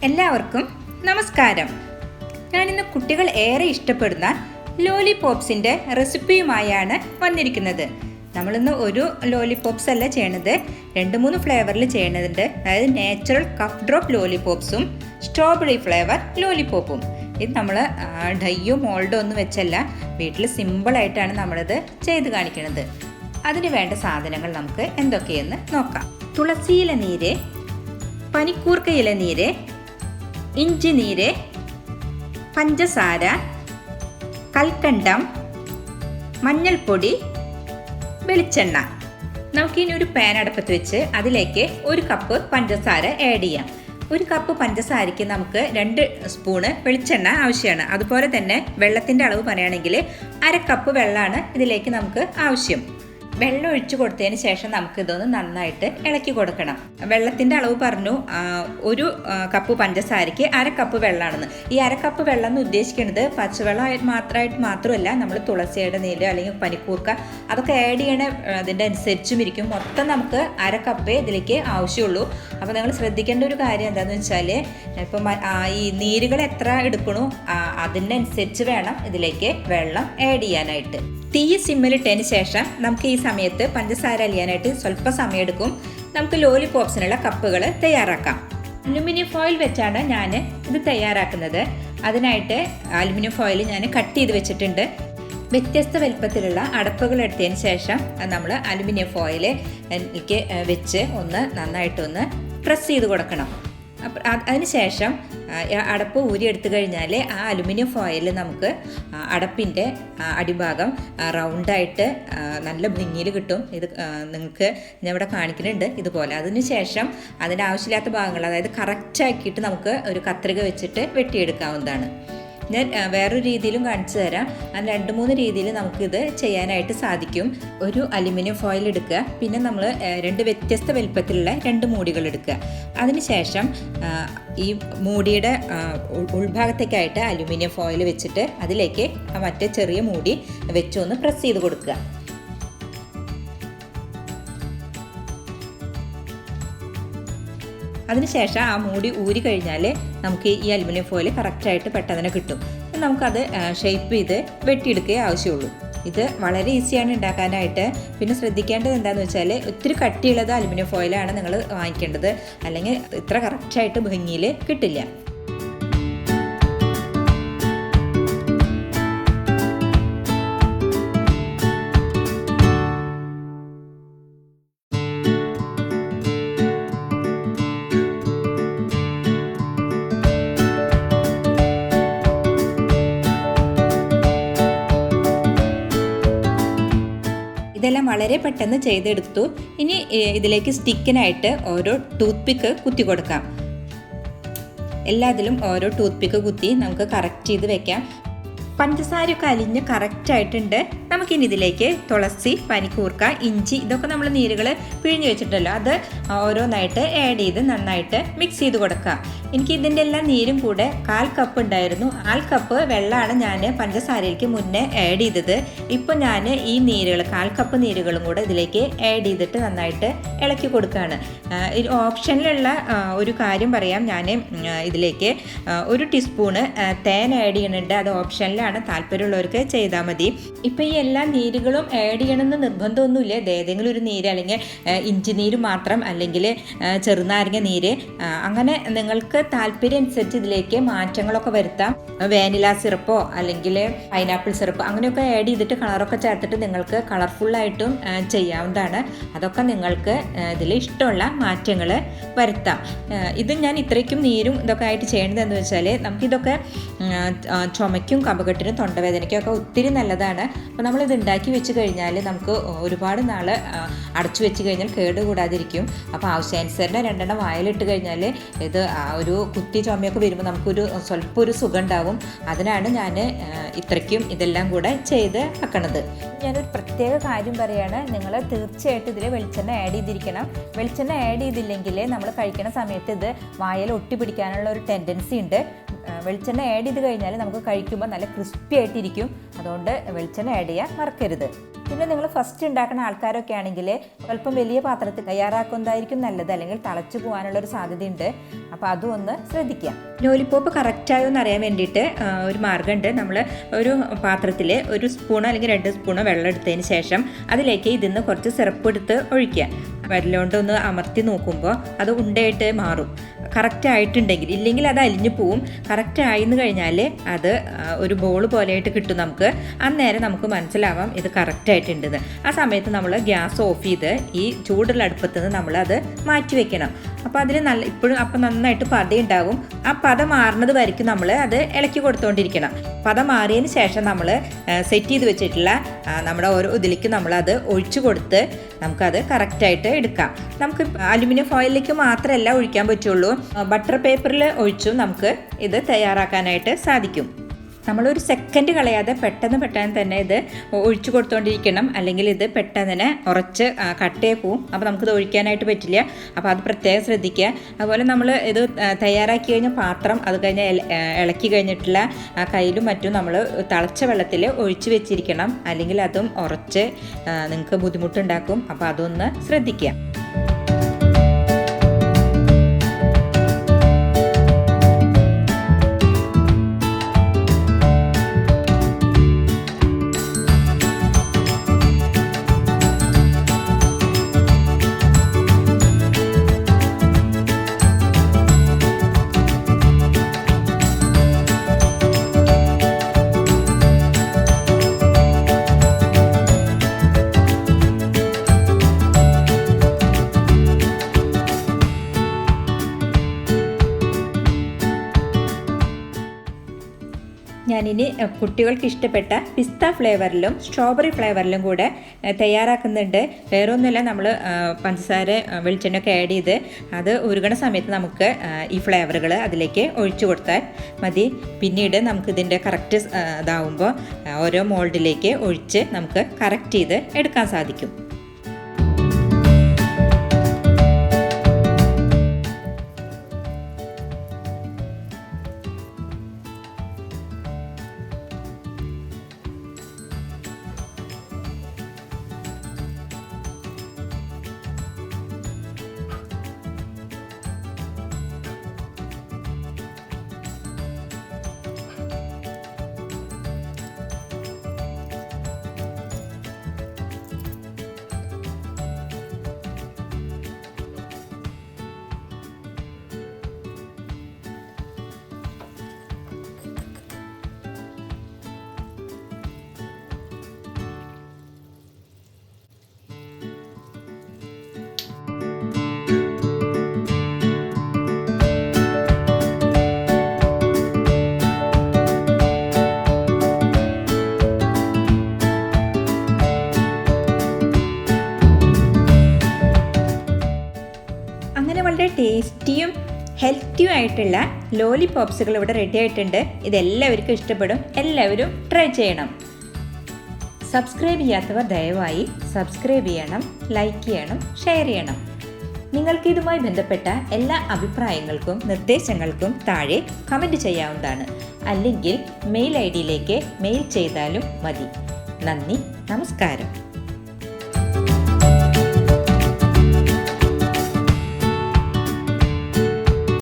എല്ലാവർക്കും നമസ്കാരം. ഞാനിന്ന് കുട്ടികൾ ഏറെ ഇഷ്ടപ്പെടുന്ന ലോലിപോപ്സിൻ്റെ റെസിപ്പിയുമായാണ് വന്നിരിക്കുന്നത്. നമ്മളിന്ന് ഒരു ലോലിപോപ്സ് അല്ല ചെയ്യണത്, 2-3 ഫ്ലേവറിൽ ചെയ്യണതുണ്ട്. അതായത് നാച്ചുറൽ കഫ് ഡ്രോപ്പ് ലോലിപോപ്സും സ്ട്രോബെറി ഫ്ലേവർ ലോലിപോപ്പും. ഇത് നമ്മൾ ഡയ്യോ മോൾഡോ ഒന്നും വെച്ചല്ല, വീട്ടിൽ സിമ്പിളായിട്ടാണ് നമ്മളിത് ചെയ്ത് കാണിക്കുന്നത്. അതിന് വേണ്ട സാധനങ്ങൾ നമുക്ക് എന്തൊക്കെയെന്ന് നോക്കാം. തുളസിയില നീര്, പനിക്കൂർക്ക ഇലനീര്, ഇഞ്ചി നീര്, പഞ്ചസാര, കൽക്കണ്ടം, മഞ്ഞൾപ്പൊടി, വെളിച്ചെണ്ണ. നമുക്കിനി ഒരു പാൻ അടുപ്പത്ത് വെച്ച് അതിലേക്ക് 1 കപ്പ് പഞ്ചസാര ആഡ് ചെയ്യാം. 1 കപ്പ് പഞ്ചസാരയ്ക്ക് നമുക്ക് 2 സ്പൂണ് വെളിച്ചെണ്ണ ആവശ്യമാണ്. അതുപോലെ തന്നെ വെള്ളത്തിൻ്റെ അളവ് പറയുകയാണെങ്കിൽ 1/2 കപ്പ് വെള്ളമാണ് ഇതിലേക്ക് നമുക്ക് ആവശ്യം. വെള്ളം ഒഴിച്ചു കൊടുത്തതിന് ശേഷം നമുക്ക് ഇതൊന്ന് നന്നായിട്ട് ഇളക്കി കൊടുക്കണം. വെള്ളത്തിൻ്റെ അളവ് പറഞ്ഞു, 1 കപ്പ് പഞ്ചസാരയ്ക്ക് 1/2 കപ്പ് വെള്ളമാണെന്ന്. ഈ 1/2 കപ്പ് വെള്ളം എന്ന് ഉദ്ദേശിക്കുന്നത് പച്ചവെള്ളം മാത്രമല്ല, നമ്മൾ തുളസിയുടെ നീര് അല്ലെങ്കിൽ പനിക്കൂർക്ക അതൊക്കെ ആഡ് ചെയ്യണ അതിൻ്റെ അനുസരിച്ചും ഇരിക്കും. മൊത്തം നമുക്ക് 1/2 കപ്പേ ഇതിലേക്ക് ആവശ്യമുള്ളൂ. അപ്പോൾ നിങ്ങൾ ശ്രദ്ധിക്കേണ്ട ഒരു കാര്യം എന്താണെന്ന് വെച്ചാൽ, ഇപ്പം ഈ നീരുകൾ എത്ര എടുക്കണോ അതിനനുസരിച്ച് വേണം ഇതിലേക്ക് വെള്ളം ആഡ് ചെയ്യാനായിട്ട്. തീ സിമ്മിലിട്ടതിന് ശേഷം നമുക്ക് ഈ സമയത്ത് പഞ്ചസാര അലിയാനായിട്ട് സ്വല്പം സമയം എടുക്കും. നമുക്ക് ലോലിപോപ്സിനുള്ള കപ്പുകൾ തയ്യാറാക്കാം. അലുമിനിയം ഫോയിൽ വെച്ചാണ് ഞാൻ ഇത് തയ്യാറാക്കുന്നത്. അതിനായിട്ട് അലുമിനിയം ഫോയിൽ ഞാൻ കട്ട് ചെയ്ത് വെച്ചിട്ടുണ്ട്. വ്യത്യസ്ത വലുപ്പത്തിലുള്ള അടപ്പുകൾ എടുത്തതിന് ശേഷം നമ്മൾ അലുമിനിയം ഫോയിൽ വെച്ച് നന്നായിട്ടൊന്ന് പ്രസ് ചെയ്ത് കൊടുക്കണം. അതിനുശേഷം അടപ്പ് ഊരിയെടുത്തു കഴിഞ്ഞാൽ ആ അലുമിനിയം ഫോയിൽ നമുക്ക് അടപ്പിൻ്റെ അടിഭാഗം റൗണ്ടായിട്ട് നല്ല ഭംഗിയിൽ കിട്ടും. ഇത് നിങ്ങൾക്ക് ഞാൻ ഇവിടെ കാണിക്കുന്നുണ്ട് ഇതുപോലെ. അതിനുശേഷം അതിൻ്റെ ആവശ്യമില്ലാത്ത ഭാഗങ്ങൾ, അതായത് കറക്റ്റാക്കിയിട്ട് നമുക്ക് ഒരു കത്രിക വെച്ചിട്ട് വെട്ടിയെടുക്കാവുന്നതാണ്. ഞാൻ വേറൊരു രീതിയിലും കാണിച്ചു തരാം. അങ്ങനെ 2-3 രീതിയിൽ നമുക്കിത് ചെയ്യാനായിട്ട് സാധിക്കും. ഒരു അലുമിനിയം ഫോയിൽ എടുക്കുക, പിന്നെ നമ്മൾ 2 വ്യത്യസ്ത വലുപ്പത്തിലുള്ള 2 മൂടികൾ എടുക്കുക. അതിനുശേഷം ഈ മൂടിയുടെ ഉൾഭാഗത്തേക്കായിട്ട് അലുമിനിയം ഫോയിൽ വെച്ചിട്ട് അതിലേക്ക് മറ്റേ ചെറിയ മൂടി വെച്ചൊന്ന് പ്രസ് ചെയ്ത് കൊടുക്കുക. അതിനുശേഷം ആ മൂടി ഊരി കഴിഞ്ഞാൽ നമുക്ക് ഈ അലുമിനിയം ഫോയിൽ കറക്റ്റായിട്ട് പെട്ടെന്ന് കിട്ടും. നമുക്കത് ഷേപ്പ് ചെയ്ത് വെട്ടിയെടുക്കുകയേ ആവശ്യമുള്ളൂ. ഇത് വളരെ ഈസിയാണ് ഉണ്ടാക്കാനായിട്ട്. പിന്നെ ശ്രദ്ധിക്കേണ്ടത് എന്താണെന്ന് വെച്ചാൽ, ഒത്തിരി കട്ടിയുള്ളത് അലുമിനിയം ഫോയിലാണ് നിങ്ങൾ വാങ്ങിക്കേണ്ടത്, അല്ലെങ്കിൽ ഇത്ര കറക്റ്റായിട്ട് ഭംഗിയിൽ കിട്ടില്ല. ഇതെല്ലാം വളരെ പെട്ടെന്ന് ചെയ്തെടുത്തു. ഇനി ഇതിലേക്ക് സ്റ്റിക്കിനായിട്ട് ഓരോ ടൂത്ത് പിക്ക് കുത്തി കൊടുക്കാം. എല്ലാത്തിലും ഓരോ ടൂത്ത് പിക്ക് കുത്തി നമുക്ക് കറക്റ്റ് ചെയ്ത് വെക്കാം. പഞ്ചസാരയൊക്കെ അലിഞ്ഞ് കറക്റ്റായിട്ടുണ്ട്. നമുക്കിനി ഇതിലേക്ക് തുളസി, പനിക്കൂർക്ക, ഇഞ്ചി ഇതൊക്കെ നമ്മൾ നീരുകൾ പിഴിഞ്ഞ് വെച്ചിട്ടല്ലോ, അത് ഓരോന്നായിട്ട് ആഡ് ചെയ്ത് നന്നായിട്ട് മിക്സ് ചെയ്ത് കൊടുക്കാം. എനിക്ക് ഇതിൻ്റെ എല്ലാം നീരും കൂടെ 1/4 കപ്പ് ഉണ്ടായിരുന്നു. 1/4 കപ്പ് വെള്ളമാണ് ഞാൻ പഞ്ചസാരയിലേക്ക് മുന്നേ ആഡ് ചെയ്തത്. ഇപ്പോൾ ഞാൻ ഈ നീരുകൾ 1/4 കപ്പ് നീരുകളും കൂടെ ഇതിലേക്ക് ആഡ് ചെയ്തിട്ട് നന്നായിട്ട് ഇളക്കി കൊടുക്കുകയാണ്. ഓപ്ഷനിലുള്ള ഒരു കാര്യം പറയാം, ഞാൻ ഇതിലേക്ക് 1 ടീസ്പൂണ് തേൻ ആഡ് ചെയ്യുന്നുണ്ട്. അത് ഓപ്ഷനിലാണ്, താല്പര്യമുള്ളവർക്ക് ചെയ്താൽ മതി. ഇപ്പം ഈ എല്ലാ നീരുകളും ആഡ് ചെയ്യണമെന്ന് നിർബന്ധമൊന്നുമില്ല. ഏതെങ്കിലും ഒരു നീര്, അല്ലെങ്കിൽ ഇഞ്ചി നീര് മാത്രം, അല്ലെങ്കിൽ ചെറുനാരങ്ങ നീര്, അങ്ങനെ നിങ്ങൾക്ക് താല്പര്യം അനുസരിച്ച് ഇതിലേക്ക് മാറ്റങ്ങളൊക്കെ വരുത്താം. വാനില സിറപ്പോ അല്ലെങ്കിൽ പൈനാപ്പിൾ സിറപ്പ് അങ്ങനെയൊക്കെ ആഡ് ചെയ്തിട്ട് കളറൊക്കെ ചേർത്തിട്ട് നിങ്ങൾക്ക് കളർഫുള്ളായിട്ടും ചെയ്യാവുന്നതാണ്. അതൊക്കെ നിങ്ങൾക്ക് ഇതിൽ ഇഷ്ടമുള്ള മാറ്റങ്ങൾ വരുത്താം. ഇത് ഞാൻ ഇത്രയ്ക്കും നീരും ഇതൊക്കെ ആയിട്ട് ചെയ്യേണ്ടതെന്ന് വെച്ചാൽ, നമുക്കിതൊക്കെ ചുമയ്ക്കും കഫക്കെട്ടിനും തൊണ്ടവേദനയ്ക്കും ഒക്കെ ഒത്തിരി നല്ലതാണ്. അപ്പോൾ നമ്മളിത് ഉണ്ടാക്കി വെച്ച് കഴിഞ്ഞാൽ നമുക്ക് ഒരുപാട് നാൾ അടച്ചു വെച്ച് കഴിഞ്ഞാൽ കേടുകൂടാതിരിക്കും. അപ്പോൾ ആവശ്യാനുസരണം 2 വായിലിട്ട് കഴിഞ്ഞാൽ ഇത് ഒരു കുത്തി ചുമയൊക്കെ വരുമ്പോൾ നമുക്കൊരു സ്വല്പം ഒരു സുഖം ഉണ്ടാവും. അതിനാണ് ഞാൻ ഇത്രയ്ക്കും ഇതെല്ലാം കൂടെ ചെയ്ത് വെക്കണത്. ഞാനൊരു പ്രത്യേക കാര്യം പറയുകയാണ്, നിങ്ങൾ തീർച്ചയായിട്ടും ഇതിൽ വെളിച്ചെണ്ണ ആഡ് ചെയ്തിരിക്കണം. വെളിച്ചെണ്ണ ആഡ് ചെയ്തില്ലെങ്കിൽ നമ്മൾ കഴിക്കുന്ന സമയത്ത് ഇത് വായിൽ ഒട്ടിപ്പിടിക്കാനുള്ള ഒരു ടെൻഡൻസി ഉണ്ട്. വെളിച്ചെണ്ണ ആഡ് ചെയ്ത് കഴിഞ്ഞാൽ നമുക്ക് കഴിക്കുമ്പോൾ നല്ല ക്രിസ്പി ആയിട്ടിരിക്കും. അതുകൊണ്ട് വെളിച്ചെണ്ണ ആഡ് ചെയ്യാൻ മറക്കരുത്. പിന്നെ നിങ്ങൾ ഫസ്റ്റ് ഉണ്ടാക്കുന്ന ആൾക്കാരൊക്കെ ആണെങ്കിൽ അല്പം വലിയ പാത്രത്തിൽ തയ്യാറാക്കുന്നതായിരിക്കും നല്ലത്, അല്ലെങ്കിൽ തിളച്ചു പോകാനുള്ളൊരു സാധ്യതയുണ്ട്. അപ്പോൾ അതും ഒന്ന് ശ്രദ്ധിക്കുക. ലോലിപോപ്പ് കറക്റ്റായോ എന്ന് അറിയാൻ വേണ്ടിയിട്ട് ഒരു മാർഗ്ഗമുണ്ട്. നമ്മൾ ഒരു പാത്രത്തിൽ 1 സ്പൂണോ അല്ലെങ്കിൽ 2 സ്പൂണോ വെള്ളം എടുത്തതിന് ശേഷം അതിലേക്ക് ഇതിന്ന് കുറച്ച് സിറപ്പ് എടുത്ത് ഒഴിക്കുക. വെള്ളമുണ്ടൊന്ന് അമർത്തി നോക്കുമ്പോൾ അത് ഉണ്ടയായിട്ട് മാറും. കറക്റ്റ് ആയിട്ടുണ്ടെങ്കിൽ, ഇല്ലെങ്കിൽ അത് അലിഞ്ഞു പോവും. കറക്റ്റ് ആയിന്ന് കഴിഞ്ഞാൽ അത് ഒരു ബോൾ പോലെയായിട്ട് കിട്ടും നമുക്ക്. അന്നേരം നമുക്ക് മനസ്സിലാവാം ഇത് കറക്റ്റ് ആയിട്ടുണ്ടെന്ന്. ആ സമയത്ത് നമ്മൾ ഗ്യാസ് ഓഫ് ചെയ്ത് ഈ ചൂടുള്ള അടുപ്പത്ത് നിന്ന് നമ്മളത് മാറ്റി വെക്കണം. അപ്പോൾ അതിൽ ഇപ്പോഴും അപ്പം നന്നായിട്ട് പത ഉണ്ടാവും. ആ പത മാറുന്നത് വരയ്ക്കും നമ്മൾ അത് ഇളക്കി കൊടുത്തുകൊണ്ടിരിക്കണം. പത മാറിയതിന് ശേഷം നമ്മൾ സെറ്റ് ചെയ്ത് വെച്ചിട്ടുള്ള നമ്മുടെ ഓരോ ഇതിലേക്ക് നമ്മളത് ഒഴിച്ചു കൊടുത്ത് നമുക്കത് കറക്റ്റായിട്ട് എടുക്കാം. നമുക്ക് അലുമിനിയം ഫോയിലിലേക്ക് മാത്രമല്ല ഒഴിക്കാൻ പറ്റുള്ളൂ, ബട്ടർ പേപ്പറിൽ ഒഴിച്ചും നമുക്ക് ഇത് തയ്യാറാക്കാനായിട്ട് സാധിക്കും. നമ്മളൊരു സെക്കൻഡ് കളയാതെ പെട്ടെന്ന് തന്നെ ഇത് ഒഴിച്ചു കൊടുത്തുകൊണ്ടിരിക്കണം, അല്ലെങ്കിൽ ഇത് പെട്ടെന്ന് തന്നെ ഉറച്ച് കട്ടേ പോവും. അപ്പോൾ നമുക്കിത് ഒഴിക്കാനായിട്ട് പറ്റില്ല. അപ്പോൾ അത് പ്രത്യേകം ശ്രദ്ധിക്കുക. അതുപോലെ നമ്മൾ ഇത് തയ്യാറാക്കി കഴിഞ്ഞ പാത്രം അത് കഴിഞ്ഞ് ഇളക്കി കഴിഞ്ഞിട്ടുള്ള കയ്യിലും മറ്റും നമ്മൾ തിളച്ച വെള്ളത്തിൽ ഒഴിച്ച് വെച്ചിരിക്കണം, അല്ലെങ്കിൽ അതും ഉറച്ച് നിങ്ങൾക്ക് ബുദ്ധിമുട്ടുണ്ടാക്കും. അപ്പോൾ അതൊന്ന് ശ്രദ്ധിക്കുക. ഞാനിനി കുട്ടികൾക്ക് ഇഷ്ടപ്പെട്ട പിസ്ത ഫ്ലേവറിലും സ്ട്രോബെറി ഫ്ലേവറിലും കൂടെ തയ്യാറാക്കുന്നുണ്ട്. വേറൊന്നുമില്ല, നമ്മൾ പഞ്ചസാര വെളിച്ചെണ്ണയൊക്കെ ആഡ് ചെയ്ത് അത് ഉരുകണ സമയത്ത് നമുക്ക് ഈ ഫ്ലേവറുകൾ അതിലേക്ക് ഒഴിച്ചു കൊടുത്താൽ മതി. പിന്നീട് നമുക്കിതിൻ്റെ കറക്റ്റ് ഇതാവുമ്പോൾ ഓരോ മോൾഡിലേക്ക് ഒഴിച്ച് നമുക്ക് കറക്റ്റ് ചെയ്ത് എടുക്കാൻ സാധിക്കും. വളരെ ടേസ്റ്റിയും ഹെൽത്തിയും ആയിട്ടുള്ള ലോലിപോപ്സുകൾ ഇവിടെ റെഡി ആയിട്ടുണ്ട്. ഇതെല്ലാവർക്കും ഇഷ്ടപ്പെടും. എല്ലാവരും ട്രൈ ചെയ്യണം. സബ്സ്ക്രൈബ് ചെയ്യാത്തവർ ദയവായി സബ്സ്ക്രൈബ് ചെയ്യണം, ലൈക്ക് ചെയ്യണം, ഷെയർ ചെയ്യണം. നിങ്ങൾക്ക് ഇതുമായി ബന്ധപ്പെട്ട എല്ലാ അഭിപ്രായങ്ങൾക്കും നിർദ്ദേശങ്ങൾക്കും താഴെ കമൻറ്റ് ചെയ്യാവുന്നതാണ്. അല്ലെങ്കിൽ മെയിൽ ID യിലേക്ക് മെയിൽ ചെയ്താലും മതി. നന്ദി, നമസ്കാരം.